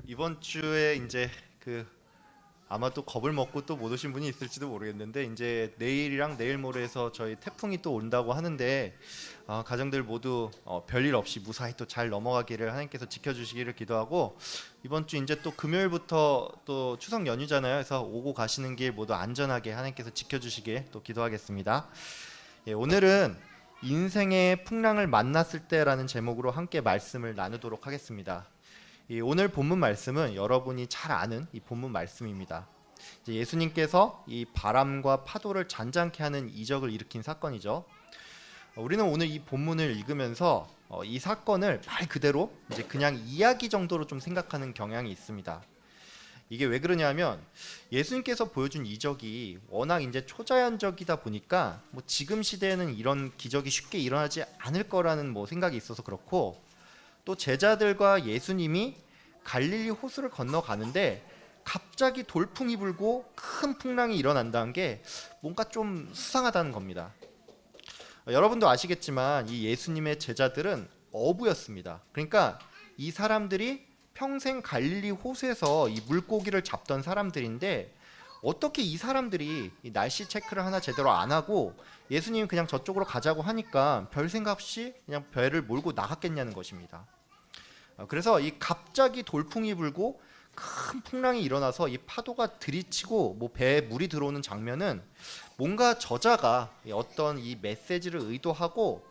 이번 주에 이제 아마 또 겁을 먹고 또 못 오신 분이 있을지도 모르겠는데 이제 내일이랑 내일 모레에서 저희 태풍이 또 온다고 하는데 가정들 모두 별일 없이 무사히 또 잘 넘어가기를 하나님께서 지켜주시기를 기도하고, 이번 주 이제 또 금요일부터 또 추석 연휴잖아요. 그래서 오고 가시는 길 모두 안전하게 하나님께서 지켜주시길 또 기도하겠습니다. 예, 오늘은 인생의 풍랑을 만났을 때라는 제목으로 함께 말씀을 나누도록 하겠습니다. 오늘 본문 말씀은 여러분이 잘 아는 이 본문 말씀입니다. 이제 예수님께서 이 바람과 파도를 잔잔케 하는 이적을 일으킨 사건이죠. 우리는 오늘 이 본문을 읽으면서 이 사건을 말 그대로 이제 그냥 이야기 정도로 좀 생각하는 경향이 있습니다. 이게 왜 그러냐면 예수님께서 보여준 이적이 워낙 이제 초자연적이다 보니까 지금 시대에는 이런 기적이 쉽게 일어나지 않을 거라는 생각이 있어서 그렇고, 또 제자들과 예수님이 갈릴리 호수를 건너가는데 갑자기 돌풍이 불고 큰 풍랑이 일어난다는 게 뭔가 좀 수상하다는 겁니다. 여러분도 아시겠지만 이 예수님의 제자들은 어부였습니다. 그러니까 이 사람들이 평생 갈릴리 호수에서 이 물고기를 잡던 사람들인데, 어떻게 이 사람들이 이 날씨 체크를 하나 제대로 안 하고 예수님이 그냥 저쪽으로 가자고 하니까 별 생각 없이 그냥 배를 몰고 나갔겠냐는 것입니다. 그래서 이 갑자기 돌풍이 불고 큰 풍랑이 일어나서 이 파도가 들이치고 배에 물이 들어오는 장면은 뭔가 저자가 어떤 이 메시지를 의도하고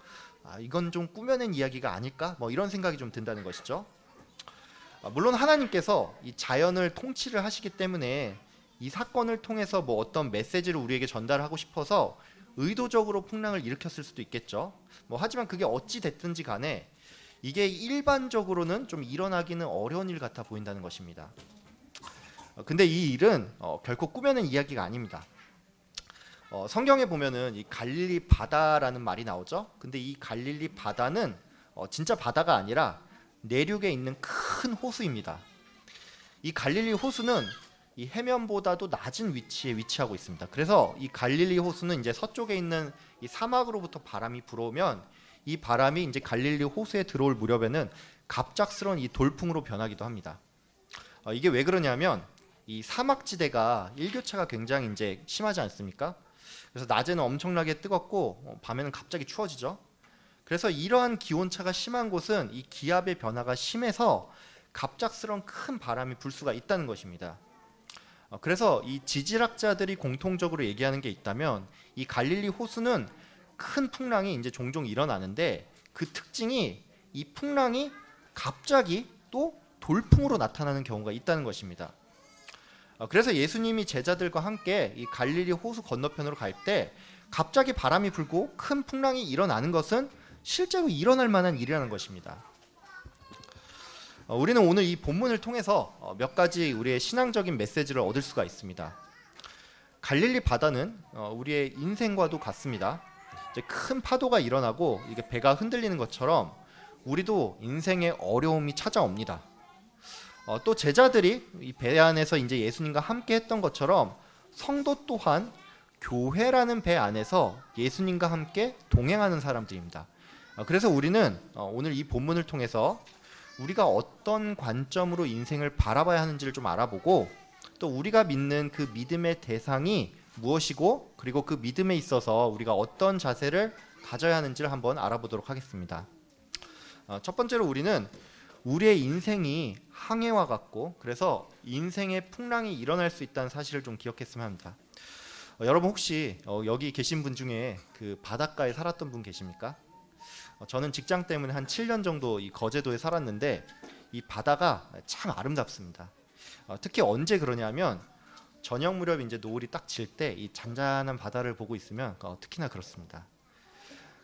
이건 좀 꾸며낸 이야기가 아닐까 이런 생각이 좀 든다는 것이죠. 물론 하나님께서 이 자연을 통치를 하시기 때문에 이 사건을 통해서 어떤 메시지를 우리에게 전달하고 싶어서 의도적으로 풍랑을 일으켰을 수도 있겠죠. 하지만 그게 어찌 됐든지 간에 이게 일반적으로는 좀 일어나기는 어려운 일 같아 보인다는 것입니다. 근데 이 일은 결코 꾸며낸 이야기가 아닙니다. 성경에 보면은 이 갈릴리 바다라는 말이 나오죠. 근데 이 갈릴리 바다는 진짜 바다가 아니라 내륙에 있는 큰 호수입니다. 이 갈릴리 호수는 이 해면보다도 낮은 위치에 위치하고 있습니다. 그래서 이 갈릴리 호수는 이제 서쪽에 있는 이 사막으로부터 바람이 불어오면 이 바람이 이제 갈릴리 호수에 들어올 무렵에는 갑작스러운 이 돌풍으로 변하기도 합니다. 이게 왜 그러냐면 이 사막지대가 일교차가 굉장히 이제 심하지 않습니까? 그래서 낮에는 엄청나게 뜨겁고 밤에는 갑자기 추워지죠. 그래서 이러한 기온차가 심한 곳은 이 기압의 변화가 심해서 갑작스러운 큰 바람이 불 수가 있다는 것입니다. 그래서 이 지질학자들이 공통적으로 얘기하는 게 있다면 이 갈릴리 호수는 큰 풍랑이 이제 종종 일어나는데 그 특징이 이 풍랑이 갑자기 또 돌풍으로 나타나는 경우가 있다는 것입니다. 그래서 예수님이 제자들과 함께 이 갈릴리 호수 건너편으로 갈 때 갑자기 바람이 불고 큰 풍랑이 일어나는 것은 실제로 일어날 만한 일이라는 것입니다. 우리는 오늘 이 본문을 통해서 몇 가지 우리의 신앙적인 메시지를 얻을 수가 있습니다. 갈릴리 바다는 우리의 인생과도 같습니다. 이제 큰 파도가 일어나고 이게 배가 흔들리는 것처럼 우리도 인생의 어려움이 찾아옵니다. 또 제자들이 이 배 안에서 이제 예수님과 함께 했던 것처럼 성도 또한 교회라는 배 안에서 예수님과 함께 동행하는 사람들입니다. 그래서 우리는 오늘 이 본문을 통해서 우리가 어떤 관점으로 인생을 바라봐야 하는지를 좀 알아보고, 또 우리가 믿는 그 믿음의 대상이 무엇이고, 그리고 그 믿음에 있어서 우리가 어떤 자세를 가져야 하는지를 한번 알아보도록 하겠습니다. 첫 번째로 우리는 우리의 인생이 항해와 같고, 그래서 인생의 풍랑이 일어날 수 있다는 사실을 좀 기억했으면 합니다. 여러분 혹시 여기 계신 분 중에 그 바닷가에 살았던 분 계십니까? 저는 직장 때문에 한 7년 정도 이 거제도에 살았는데 이 바다가 참 아름답습니다. 특히 언제 그러냐면 저녁 무렵 이제 노을이 딱 질 때 이 잔잔한 바다를 보고 있으면 특히나 그렇습니다.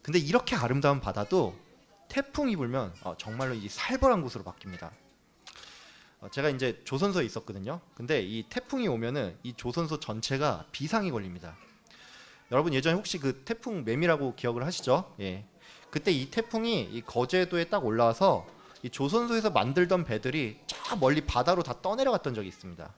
근데 이렇게 아름다운 바다도 태풍이 불면 정말로 이 살벌한 곳으로 바뀝니다. 제가 이제 조선소에 있었거든요. 근데 이 태풍이 오면은 이 조선소 전체가 비상이 걸립니다. 여러분 예전에 혹시 그 태풍 매미라고 기억을 하시죠? 예. 그때 이 태풍이 이 거제도에 딱 올라와서 이 조선소에서 만들던 배들이 저 멀리 바다로 다 떠내려갔던 적이 있습니다.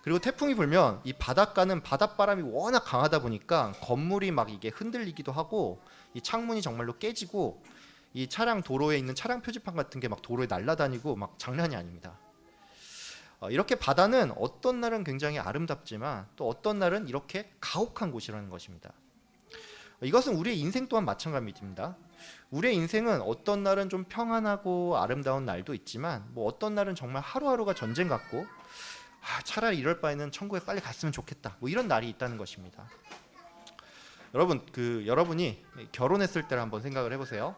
그리고 태풍이 불면 이 바닷가는 바닷바람이 워낙 강하다 보니까 건물이 막 이게 흔들리기도 하고 이 창문이 정말로 깨지고 이 차량 도로에 있는 차량 표지판 같은 게 막 도로에 날아다니고 막 장난이 아닙니다. 이렇게 바다는 어떤 날은 굉장히 아름답지만 또 어떤 날은 이렇게 가혹한 곳이라는 것입니다. 이것은 우리의 인생 또한 마찬가지입니다. 우리의 인생은 어떤 날은 좀 평안하고 아름다운 날도 있지만 뭐 어떤 날은 정말 하루하루가 전쟁 같고 차라리 이럴 바에는 천국에 빨리 갔으면 좋겠다, 뭐 이런 날이 있다는 것입니다. 여러분, 여러분이 결혼했을 때를 한번 생각을 해보세요.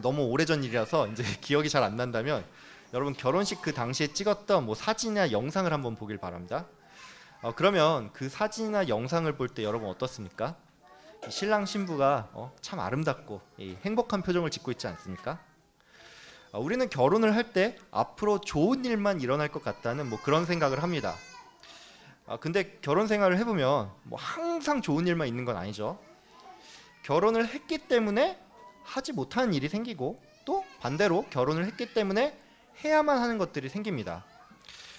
너무 오래전 일이라서 이제 기억이 잘 안 난다면 여러분 결혼식 그 당시에 찍었던 뭐 사진이나 영상을 한번 보길 바랍니다. 그러면 그 사진이나 영상을 볼 때 여러분 어떻습니까? 신랑 신부가 참 아름답고 행복한 표정을 짓고 있지 않습니까? 우리는 결혼을 할 때 앞으로 좋은 일만 일어날 것 같다는 뭐 그런 생각을 합니다. 근데 결혼 생활을 해보면 뭐 항상 좋은 일만 있는 건 아니죠. 결혼을 했기 때문에 하지 못하는 일이 생기고 또 반대로 결혼을 했기 때문에 해야만 하는 것들이 생깁니다.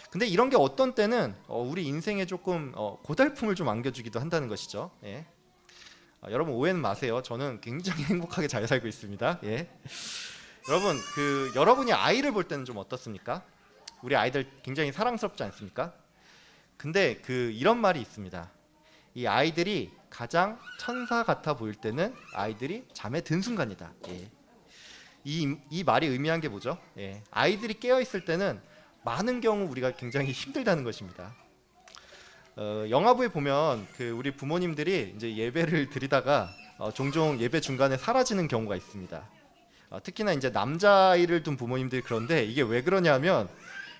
근데 이런 게 어떤 때는 우리 인생에 조금 고달픔을 좀 안겨주기도 한다는 것이죠. 예. 여러분 오해는 마세요. 저는 굉장히 행복하게 잘 살고 있습니다. 예. 여러분 여러분이 아이를 볼 때는 좀 어떻습니까? 우리 아이들 굉장히 사랑스럽지 않습니까? 근데 이런 말이 있습니다. 이 아이들이 가장 천사 같아 보일 때는 아이들이 잠에 든 순간이다. 예. 이 말이 의미한 게 뭐죠? 예. 아이들이 깨어 있을 때는 많은 경우 우리가 굉장히 힘들다는 것입니다. 영화부에 보면 우리 부모님들이 이제 예배를 드리다가 종종 예배 중간에 사라지는 경우가 있습니다. 특히나 이제 남자아이를 둔 부모님들이 그런데 이게 왜 그러냐면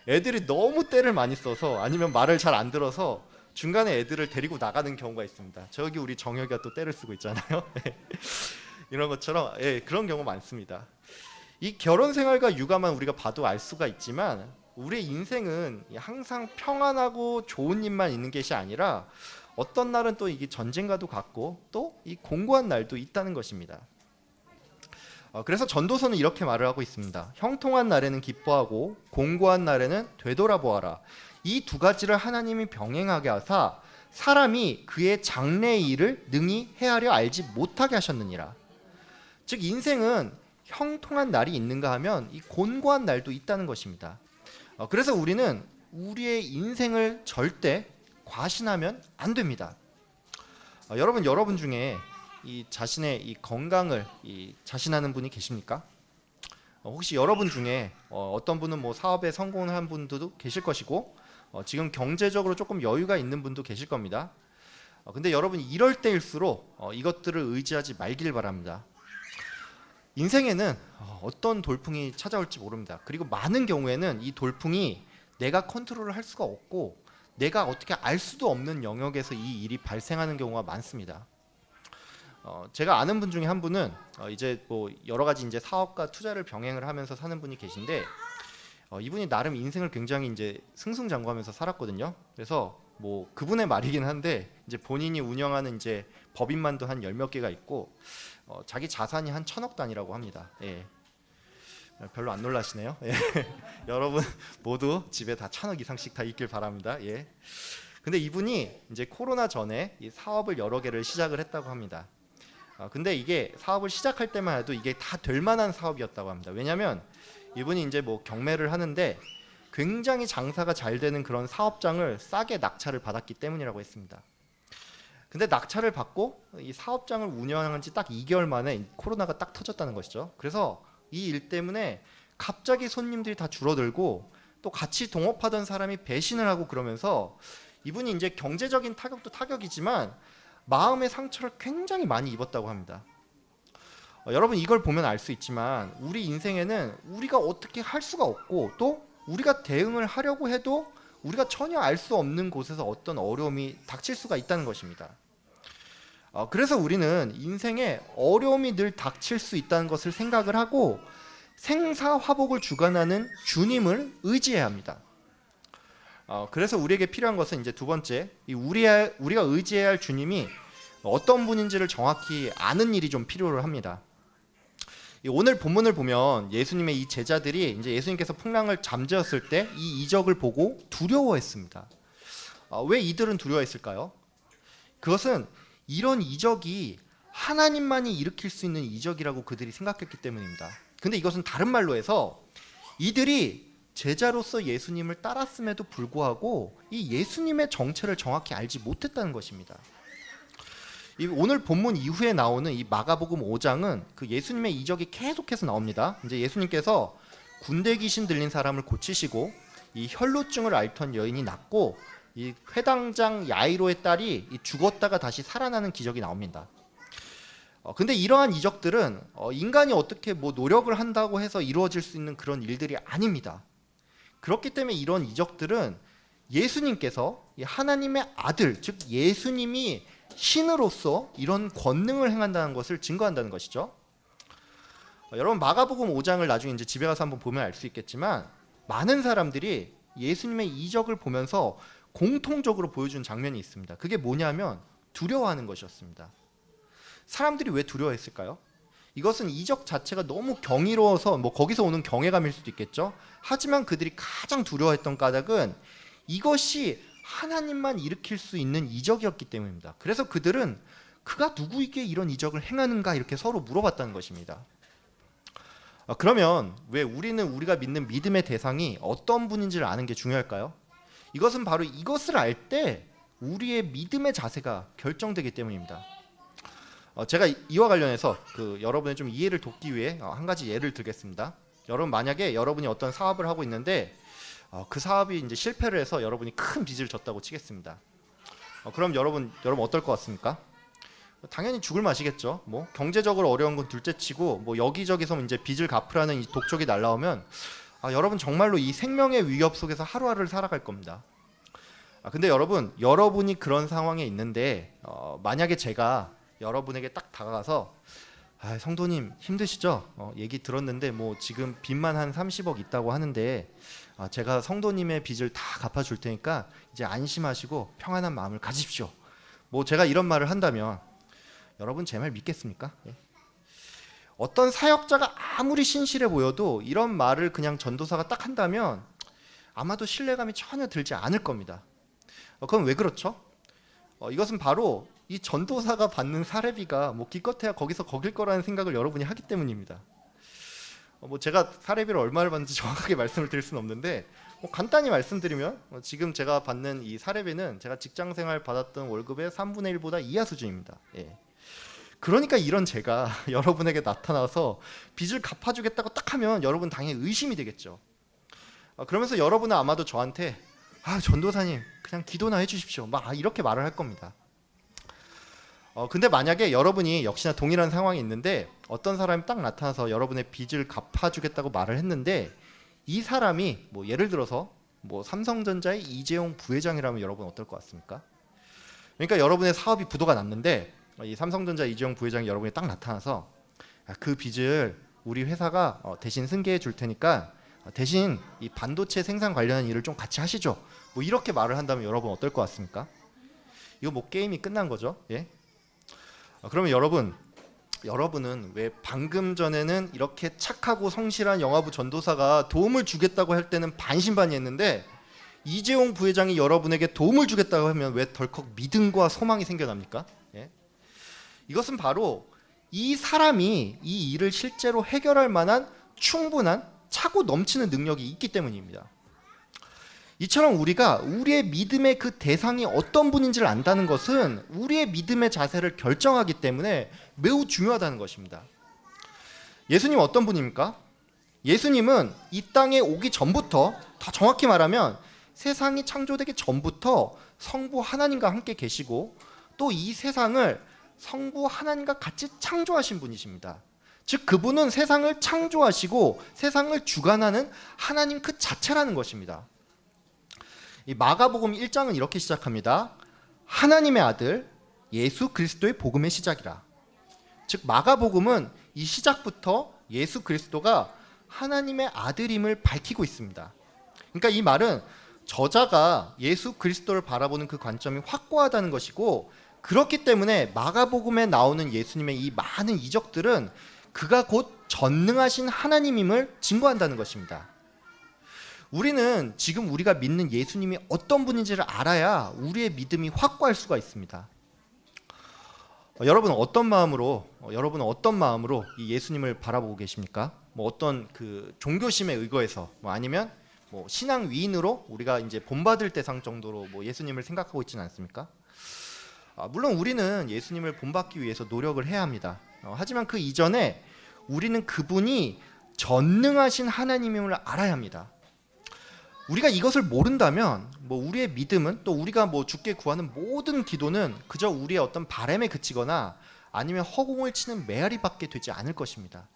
애들이 너무 떼를 많이 써서 아니면 말을 잘 안 들어서 중간에 애들을 데리고 나가는 경우가 있습니다. 저기 우리 정혁이가 또 떼를 쓰고 있잖아요. 이런 것처럼 그런 경우 많습니다. 이 결혼 생활과 육아만 우리가 봐도 알 수가 있지만 우리의 인생은 항상 평안하고 좋은 일만 있는 것이 아니라 어떤 날은 또 이게 전쟁과도 같고 또 이 공고한 날도 있다는 것입니다. 그래서 전도서는 이렇게 말을 하고 있습니다. 형통한 날에는 기뻐하고 공고한 날에는 되돌아보아라. 이 두 가지를 하나님이 병행하게 하사 사람이 그의 장래의 일을 능히 헤아려 알지 못하게 하셨느니라. 즉 인생은 형통한 날이 있는가 하면 이 곤고한 날도 있다는 것입니다. 그래서 우리는 우리의 인생을 절대 과신하면 안 됩니다. 여러분 중에 이 자신의 이 건강을 자신하는 분이 계십니까? 혹시 여러분 중에 어떤 분은 뭐 사업에 성공을 한 분도 계실 것이고 지금 경제적으로 조금 여유가 있는 분도 계실 겁니다. 근데 여러분 이럴 때일수록 이것들을 의지하지 말길 바랍니다. 인생에는 어떤 돌풍이 찾아올지 모릅니다. 그리고 많은 경우에는 이 돌풍이 내가 컨트롤을 할 수가 없고 내가 어떻게 알 수도 없는 영역에서 이 일이 발생하는 경우가 많습니다. 제가 아는 분 중에 한 분은 이제 뭐 여러 가지 이제 사업과 투자를 병행을 하면서 사는 분이 계신데 이분이 나름 인생을 굉장히 이제 승승장구하면서 살았거든요. 그래서 뭐 그분의 말이긴 한데 이제 본인이 운영하는 이제 법인만도 한 10몇 개가 있고 자기 자산이 한 1,000억 단위라고 합니다. 예. 별로 안 놀라시네요. 예. 여러분 모두 집에 다 1,000억 이상씩 다 있길 바랍니다. 예. 근데 이분이 이제 코로나 전에 이 사업을 여러 개를 시작을 했다고 합니다. 근데 이게 사업을 시작할 때만 해도 이게 다 될 만한 사업이었다고 합니다. 왜냐하면 이분이 이제 뭐 경매를 하는데 굉장히 장사가 잘 되는 그런 사업장을 싸게 낙찰을 받았기 때문이라고 했습니다. 근데 낙찰을 받고 이 사업장을 운영한 지 딱 2개월 만에 코로나가 딱 터졌다는 것이죠. 그래서 이 일 때문에 갑자기 손님들이 다 줄어들고 또 같이 동업하던 사람이 배신을 하고 그러면서 이분이 이제 경제적인 타격도 타격이지만 마음의 상처를 굉장히 많이 입었다고 합니다. 여러분 이걸 보면 알 수 있지만 우리 인생에는 우리가 어떻게 할 수가 없고 또 우리가 대응을 하려고 해도 우리가 전혀 알 수 없는 곳에서 어떤 어려움이 닥칠 수가 있다는 것입니다. 그래서 우리는 인생에 어려움이 늘 닥칠 수 있다는 것을 생각을 하고 생사화복을 주관하는 주님을 의지해야 합니다. 그래서 우리에게 필요한 것은 이제 두 번째, 우리가 의지해야 할 주님이 어떤 분인지를 정확히 아는 일이 좀 필요로 합니다. 오늘 본문을 보면 예수님의 이 제자들이 이제 예수님께서 풍랑을 잠재웠을 때 이 이적을 보고 두려워했습니다. 왜 이들은 두려워했을까요? 그것은 이런 이적이 하나님만이 일으킬 수 있는 이적이라고 그들이 생각했기 때문입니다. 근데 이것은 다른 말로 해서 이들이 제자로서 예수님을 따랐음에도 불구하고 이 예수님의 정체를 정확히 알지 못했다는 것입니다. 오늘 본문 이후에 나오는 이 마가복음 5장은 그 예수님의 이적이 계속해서 나옵니다. 이제 예수님께서 군대 귀신 들린 사람을 고치시고 이 혈루증을 앓던 여인이 낫고 이 회당장 야이로의 딸이 죽었다가 다시 살아나는 기적이 나옵니다. 근데 이러한 이적들은 인간이 어떻게 뭐 노력을 한다고 해서 이루어질 수 있는 그런 일들이 아닙니다. 그렇기 때문에 이런 이적들은 예수님께서 하나님의 아들, 즉 예수님이 신으로서 이런 권능을 행한다는 것을 증거한다는 것이죠. 여러분 마가복음 5장을 나중에 이제 집에 가서 한번 보면 알 수 있겠지만 많은 사람들이 예수님의 이적을 보면서 공통적으로 보여준 장면이 있습니다. 그게 뭐냐면 두려워하는 것이었습니다. 사람들이 왜 두려워했을까요? 이것은 이적 자체가 너무 경이로워서 뭐 거기서 오는 경외감일 수도 있겠죠. 하지만 그들이 가장 두려워했던 까닭은 이것이 하나님만 일으킬 수 있는 이적이었기 때문입니다. 그래서 그들은 그가 누구에게 이런 이적을 행하는가 이렇게 서로 물어봤다는 것입니다. 그러면 왜 우리가 믿는 믿음의 대상이 어떤 분인지를 아는 게 중요할까요? 이것은 바로 이것을 알 때 우리의 믿음의 자세가 결정되기 때문입니다. 제가 이와 관련해서 여러분의 좀 이해를 돕기 위해 한 가지 예를 들겠습니다. 여러분 만약에 여러분이 어떤 사업을 하고 있는데 그 사업이 이제 실패를 해서 여러분이 큰 빚을 졌다고 치겠습니다. 그럼 여러분 어떨 것 같습니까? 당연히 죽을 맛이겠죠. 뭐 경제적으로 어려운 건 둘째치고 뭐 여기저기서 이제 빚을 갚으라는 이 독촉이 날라오면 여러분 정말로 이 생명의 위협 속에서 하루하루를 살아갈 겁니다. 근데 여러분이 그런 상황에 있는데 만약에 제가 여러분에게 딱 다가가서 성도님 힘드시죠? 얘기 들었는데 뭐 지금 빚만 한 30억 있다고 하는데 제가 성도님의 빚을 다 갚아줄 테니까 이제 안심하시고 평안한 마음을 가지십시오. 뭐 제가 이런 말을 한다면 여러분 제 말 믿겠습니까? 예. 어떤 사역자가 아무리 신실해 보여도 이런 말을 그냥 전도사가 딱 한다면 아마도 신뢰감이 전혀 들지 않을 겁니다. 그럼 왜 그렇죠? 이것은 바로 이 전도사가 받는 사례비가 뭐 기껏해야 거기서 거길 거라는 생각을 여러분이 하기 때문입니다. 뭐 제가 사례비를 얼마를 받는지 정확하게 말씀을 드릴 수는 없는데 뭐 간단히 말씀드리면 지금 제가 받는 이 사례비는 제가 직장생활 받았던 월급의 3분의 1보다 이하 수준입니다. 예. 그러니까 이런 제가 여러분에게 나타나서 빚을 갚아주겠다고 딱 하면 여러분 당연히 의심이 되겠죠. 그러면서 여러분은 아마도 저한테 전도사님 그냥 기도나 해주십시오 막 이렇게 말을 할 겁니다. 근데 만약에 여러분이 역시나 동일한 상황이 있는데 어떤 사람이 딱 나타나서 여러분의 빚을 갚아주겠다고 말을 했는데 이 사람이 뭐 예를 들어서 뭐 삼성전자의 이재용 부회장이라면 여러분 어떨 것 같습니까? 그러니까 여러분의 사업이 부도가 났는데 이 삼성전자 이재용 부회장이 여러분이 딱 나타나서 그 빚을 우리 회사가 대신 승계해 줄 테니까 대신 이 반도체 생산 관련한 일을 좀 같이 하시죠. 뭐 이렇게 말을 한다면 여러분 어떨 것 같습니까? 이거 뭐 게임이 끝난 거죠. 예? 그러면 여러분은 왜 방금 전에는 이렇게 착하고 성실한 영화부 전도사가 도움을 주겠다고 할 때는 반신반의했는데 이재용 부회장이 여러분에게 도움을 주겠다고 하면 왜 덜컥 믿음과 소망이 생겨납니까? 예? 이것은 바로 이 사람이 이 일을 실제로 해결할 만한 충분한 차고 넘치는 능력이 있기 때문입니다. 이처럼 우리가 우리의 믿음의 그 대상이 어떤 분인지를 안다는 것은 우리의 믿음의 자세를 결정하기 때문에 매우 중요하다는 것입니다. 예수님 어떤 분입니까? 예수님은 이 땅에 오기 전부터, 더 정확히 말하면 세상이 창조되기 전부터 성부 하나님과 함께 계시고 또 이 세상을 성부 하나님과 같이 창조하신 분이십니다. 즉 그분은 세상을 창조하시고 세상을 주관하는 하나님 그 자체라는 것입니다. 이 마가복음 1장은 이렇게 시작합니다. 하나님의 아들 예수 그리스도의 복음의 시작이라. 즉 마가복음은 이 시작부터 예수 그리스도가 하나님의 아들임을 밝히고 있습니다. 그러니까 이 말은 저자가 예수 그리스도를 바라보는 그 관점이 확고하다는 것이고 그렇기 때문에 마가복음에 나오는 예수님의 이 많은 이적들은 그가 곧 전능하신 하나님임을 증거한다는 것입니다. 우리는 지금 우리가 믿는 예수님이 어떤 분인지를 알아야 우리의 믿음이 확고할 수가 있습니다. 여러분은 어떤 마음으로 이 예수님을 바라보고 계십니까? 뭐 어떤 그 종교심에 의거해서 뭐 아니면 뭐 신앙 위인으로 우리가 이제 본받을 대상 정도로 뭐 예수님을 생각하고 있지는 않습니까? 물론 우리는 예수님을 본받기 위해서 노력을 해야 합니다. 하지만 그 이전에 우리는 그분이 전능하신 하나님임을 알아야 합니다. 우리가 이것을 모른다면 뭐 우리의 믿음은 또 우리가 뭐 주께 구하는 모든 기도는 그저 우리의 어떤 바람에 그치거나 아니면 허공을 치는 메아리밖에 되지 않을 것입니다.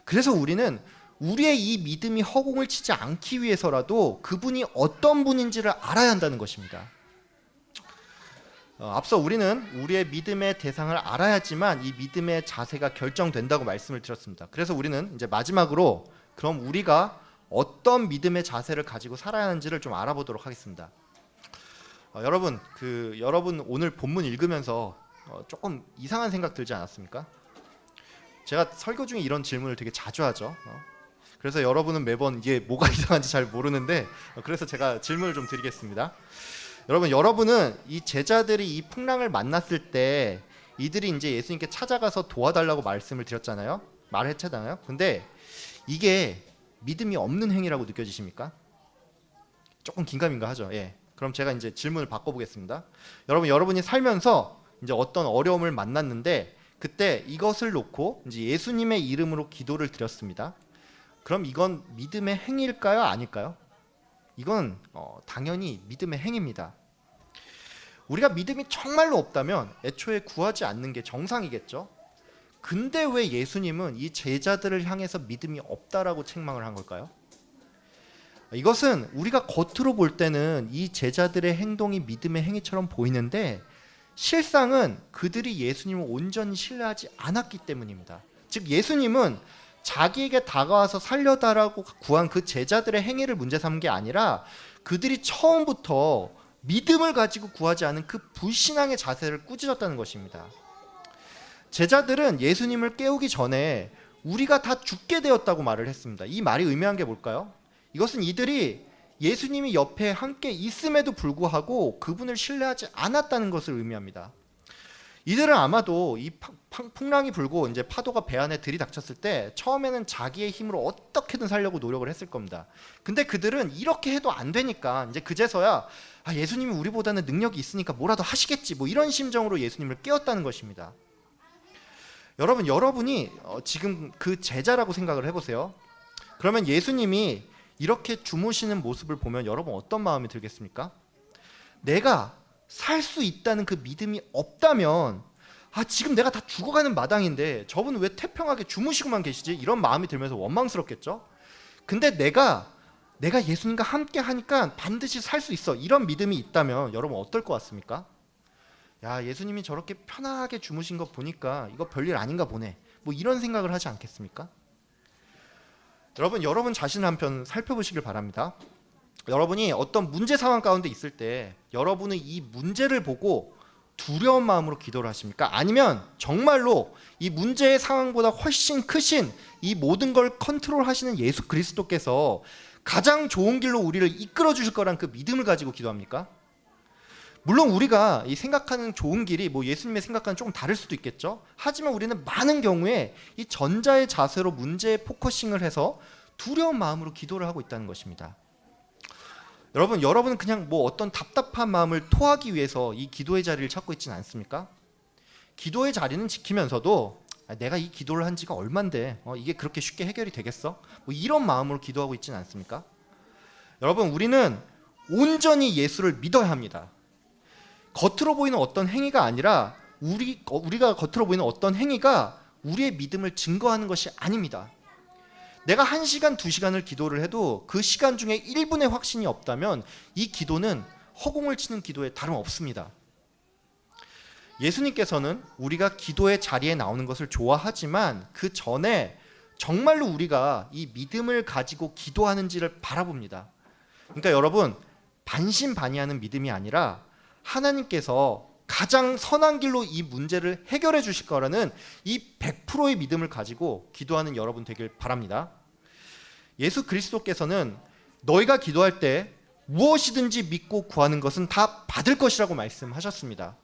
그래서 우리는 우리의 이 믿음이 허공을 치지 않기 위해서라도 그분이 어떤 분인지를 알아야 한다는 것입니다. 앞서 우리는 우리의 믿음의 대상을 알아야지만 이 믿음의 자세가 결정된다고 말씀을 드렸습니다. 그래서 우리는 이제 마지막으로 그럼 우리가 어떤 믿음의 자세를 가지고 살아야 하는지를 좀 알아보도록 하겠습니다. 여러분 오늘 본문 읽으면서 조금 이상한 생각 들지 않았습니까? 제가 설교 중에 이런 질문을 되게 자주 하죠. 그래서 여러분은 매번 이게 뭐가 이상한지 잘 모르는데 그래서 제가 질문을 좀 드리겠습니다. 여러분은 이 제자들이 이 풍랑을 만났을 때 이들이 이제 예수님께 찾아가서 도와달라고 말씀을 드렸잖아요. 말을 했잖아요. 근데 이게 믿음이 없는 행위라고 느껴지십니까? 조금 긴가민가 하죠. 예. 그럼 제가 이제 질문을 바꿔보겠습니다. 여러분이 살면서 이제 어떤 어려움을 만났는데 그때 이것을 놓고 이제 예수님의 이름으로 기도를 드렸습니다. 그럼 이건 믿음의 행위일까요? 아닐까요? 이건 당연히 믿음의 행위입니다. 우리가 믿음이 정말로 없다면 애초에 구하지 않는 게 정상이겠죠. 근데 왜 예수님은 이 제자들을 향해서 믿음이 없다라고 책망을 한 걸까요? 이것은 우리가 겉으로 볼 때는 이 제자들의 행동이 믿음의 행위처럼 보이는데 실상은 그들이 예수님을 온전히 신뢰하지 않았기 때문입니다. 즉 예수님은 자기에게 다가와서 살려달라고 구한 그 제자들의 행위를 문제 삼은 게 아니라 그들이 처음부터 믿음을 가지고 구하지 않은 그 불신앙의 자세를 꾸짖었다는 것입니다. 제자들은 예수님을 깨우기 전에 우리가 다 죽게 되었다고 말을 했습니다. 이 말이 의미한 게 뭘까요? 이것은 이들이 예수님이 옆에 함께 있음에도 불구하고 그분을 신뢰하지 않았다는 것을 의미합니다. 이들은 아마도 이 풍랑이 불고 이제 파도가 배 안에 들이닥쳤을 때 처음에는 자기의 힘으로 어떻게든 살려고 노력을 했을 겁니다. 근데 그들은 이렇게 해도 안 되니까 이제 그제서야 예수님이 우리보다는 능력이 있으니까 뭐라도 하시겠지 뭐 이런 심정으로 예수님을 깨웠다는 것입니다. 여러분이 지금 그 제자라고 생각을 해보세요. 그러면 예수님이 이렇게 주무시는 모습을 보면 여러분 어떤 마음이 들겠습니까? 내가 살 수 있다는 그 믿음이 없다면 지금 내가 다 죽어가는 마당인데 저분은 왜 태평하게 주무시고만 계시지? 이런 마음이 들면서 원망스럽겠죠? 근데 내가 예수님과 함께 하니까 반드시 살 수 있어 이런 믿음이 있다면 여러분 어떨 것 같습니까? 예수님이 저렇게 편하게 주무신 거 보니까 이거 별일 아닌가 보네 뭐 이런 생각을 하지 않겠습니까? 여러분 자신을 한편 살펴보시길 바랍니다. 여러분이 어떤 문제 상황 가운데 있을 때 여러분은 이 문제를 보고 두려운 마음으로 기도를 하십니까? 아니면 정말로 이 문제의 상황보다 훨씬 크신 이 모든 걸 컨트롤하시는 예수 그리스도께서 가장 좋은 길로 우리를 이끌어 주실 거란 그 믿음을 가지고 기도합니까? 물론 우리가 이 생각하는 좋은 길이 뭐 예수님의 생각과는 조금 다를 수도 있겠죠. 하지만 우리는 많은 경우에 이 전자의 자세로 문제에 포커싱을 해서 두려운 마음으로 기도를 하고 있다는 것입니다. 여러분은 그냥 뭐 어떤 답답한 마음을 토하기 위해서 이 기도의 자리를 찾고 있지는 않습니까? 기도의 자리는 지키면서도 내가 이 기도를 한 지가 얼만데 이게 그렇게 쉽게 해결이 되겠어? 뭐 이런 마음으로 기도하고 있지는 않습니까? 여러분 우리는 온전히 예수를 믿어야 합니다. 겉으로 보이는 어떤 행위가 아니라 우리가 겉으로 보이는 어떤 행위가 우리의 믿음을 증거하는 것이 아닙니다. 내가 1시간, 2시간을 기도를 해도 그 시간 중에 1분의 확신이 없다면 이 기도는 허공을 치는 기도에 다름없습니다. 예수님께서는 우리가 기도의 자리에 나오는 것을 좋아하지만 그 전에 정말로 우리가 이 믿음을 가지고 기도하는지를 바라봅니다. 그러니까 여러분 반신반의하는 믿음이 아니라 하나님께서 가장 선한 길로 이 문제를 해결해 주실 거라는 이 100%의 믿음을 가지고 기도하는 여러분 되길 바랍니다. 예수 그리스도께서는 너희가 기도할 때 무엇이든지 믿고 구하는 것은 다 받을 것이라고 말씀하셨습니다.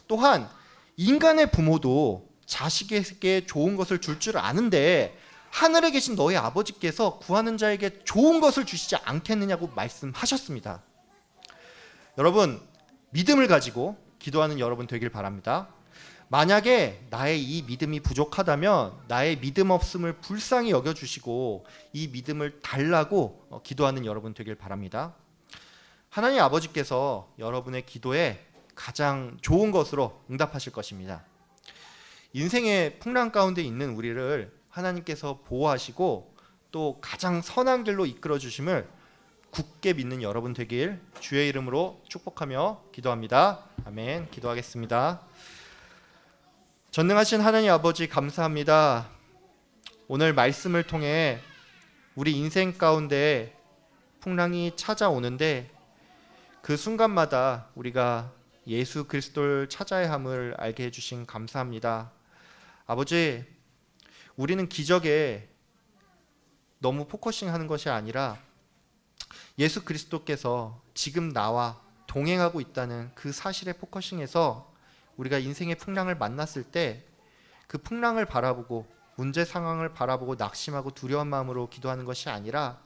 또한 인간의 부모도 자식에게 좋은 것을 줄 아는데 하늘에 계신 너희 아버지께서 구하는 자에게 좋은 것을 주시지 않겠느냐고 말씀하셨습니다. 여러분, 믿음을 가지고 기도하는 여러분 되길 바랍니다. 만약에 나의 이 믿음이 부족하다면 나의 믿음 없음을 불쌍히 여겨주시고 이 믿음을 달라고 기도하는 여러분 되길 바랍니다. 하나님 아버지께서 여러분의 기도에 가장 좋은 것으로 응답하실 것입니다. 인생의 풍랑 가운데 있는 우리를 하나님께서 보호하시고 또 가장 선한 길로 이끌어 주심을 굳게 믿는 여러분 되길 주의 이름으로 축복하며 기도합니다. 아멘. 기도하겠습니다. 전능하신 하나님 아버지, 감사합니다. 오늘 말씀을 통해 우리 인생 가운데 풍랑이 찾아오는데 그 순간마다 우리가 예수 그리스도를 찾아야 함을 알게 해주신 감사합니다. 아버지, 우리는 기적에 너무 포커싱하는 것이 아니라 예수 그리스도께서 지금 나와 동행하고 있다는 그 사실에 포커싱해서 우리가 인생의 풍랑을 만났을 때 그 풍랑을 바라보고 문제 상황을 바라보고 낙심하고 두려운 마음으로 기도하는 것이 아니라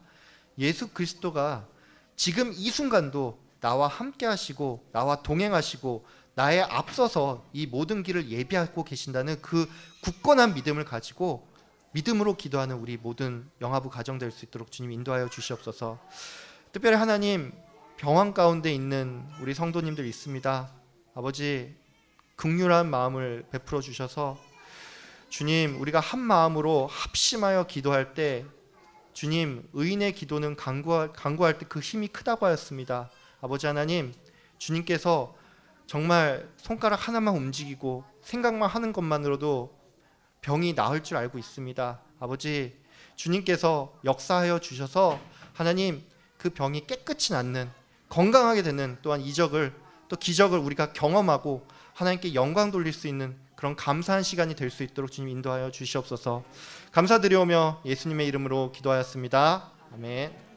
예수 그리스도가 지금 이 순간도 나와 함께 하시고 나와 동행하시고 나의 앞서서 이 모든 길을 예비하고 계신다는 그 굳건한 믿음을 가지고 믿음으로 기도하는 우리 모든 영화부 가정 될 수 있도록 주님 인도하여 주시옵소서. 특별히 하나님, 병환 가운데 있는 우리 성도님들 있습니다. 아버지, 긍휼한 마음을 베풀어 주셔서 주님, 우리가 한 마음으로 합심하여 기도할 때 주님, 의인의 기도는 간구할 때 그 힘이 크다고 하였습니다. 아버지 하나님, 주님께서 정말 손가락 하나만 움직이고 생각만 하는 것만으로도 병이 나을 줄 알고 있습니다. 아버지, 주님께서 역사하여 주셔서 하나님, 그 병이 깨끗이 낫는, 건강하게 되는 또한 이적을 또 기적을 우리가 경험하고 하나님께 영광 돌릴 수 있는 그런 감사한 시간이 될 수 있도록 주님 인도하여 주시옵소서. 감사드리오며 예수님의 이름으로 기도하였습니다. 아멘.